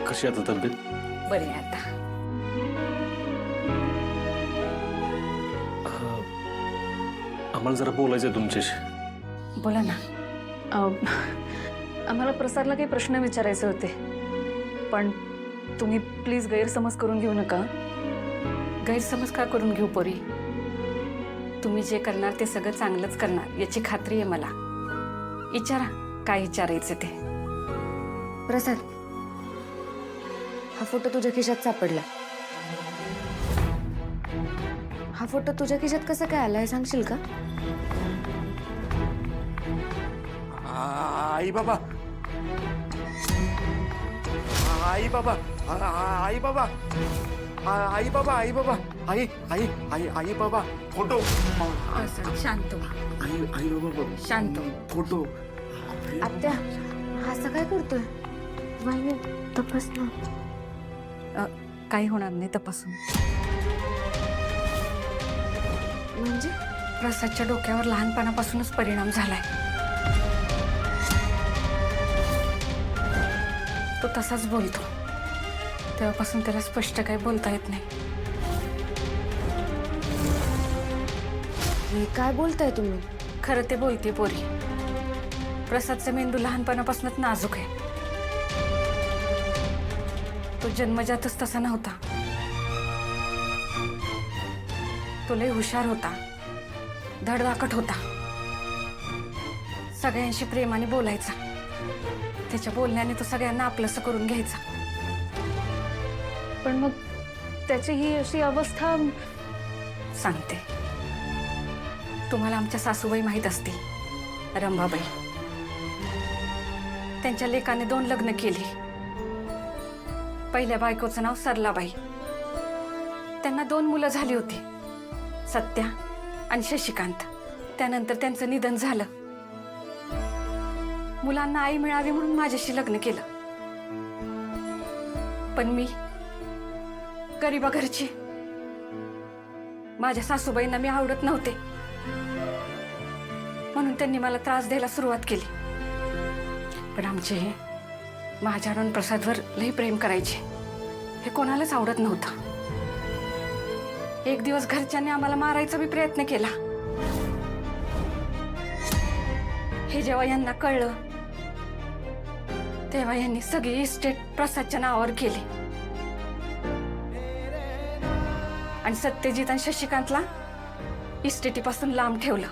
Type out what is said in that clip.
कशी आता तब्येत? बरी आहे आता. आम्हाला जरा बोलायचं आहे तुमच्याशी. बोला ना. आम्हाला प्रसादला काही प्रश्न विचारायचे होते, पण तुम्ही प्लीज गैरसमज करून घेऊ नका. गैरसमज का करून घेऊ पोरी? तुम्ही जे करणार ते सगळं चांगलंच करणार याची खात्री आहे मला. विचारा काय विचारायचं ते. प्रसाद, हा फोटो तुझ्या खिशात सापडला. हा फोटो तुझ्या खिशात कसा काय आलाय सांगशील का? आई बाबा, आई बाबा, आई बाबा, आई बाबा, आई बाबा, आई आई आई आई बाबा, फोटो. प्रसाद शांत व्हा. आई आई बाबा, शांत. फोटो. आत्या, हा असं काय करतोय? वाहिनी तपास ना. काही होणार नाही तपासून. म्हणजे प्रसादच्या डोक्यावर लहानपणापासूनच परिणाम झालाय. तो तसाच बोलतो. तेव्हापासून त्याला स्पष्ट काही बोलता येत नाही. हे काय बोलताय तुम्ही? खरं ते बोलते पोरी. प्रसादचा मेंदू लहानपणापासूनच नाजूक आहे. तो जन्मजातच तसा नव्हता. तो लय हुशार होता, धडधाकट होता. सगळ्यांशी प्रेमाने बोलायचा. त्याच्या बोलण्याने तो सगळ्यांना आपलंसं करून घ्यायचा. पण मग त्याची ही अशी अवस्था. सांगते. तुम्हाला आमच्या सासूबाई माहीत असतील, रंभाबाई. त्यांच्या लेकाने 2 लग्न केली. पहिल्या बायकोचं नाव सरलाबाई. त्यांना 2 मुलं झाली होती, सत्या आणि शशिकांत. त्यानंतर त्यांचं निधन झालं. मुलांना आई मिळावी म्हणून माझ्याशी लग्न केलं. पण मी गरीबा घरची. माझ्या सासूबाईंना मी आवडत नव्हते, म्हणून त्यांनी मला त्रास द्यायला सुरुवात केली. पण आमचे माझ्यावर आणि प्रसादवर लई प्रेम करायचे. हे कोणालाच आवडत नव्हतं. एक दिवस घरच्यांनी आम्हाला मारायचा बी प्रयत्न केला. हे जेव्हा यांना कळलं, तेव्हा यांनी सगळी इस्टेट प्रसादच्या नावावर केली आणि सत्यजित आणि शशिकांतला इस्टेटीपासून लांब ठेवलं.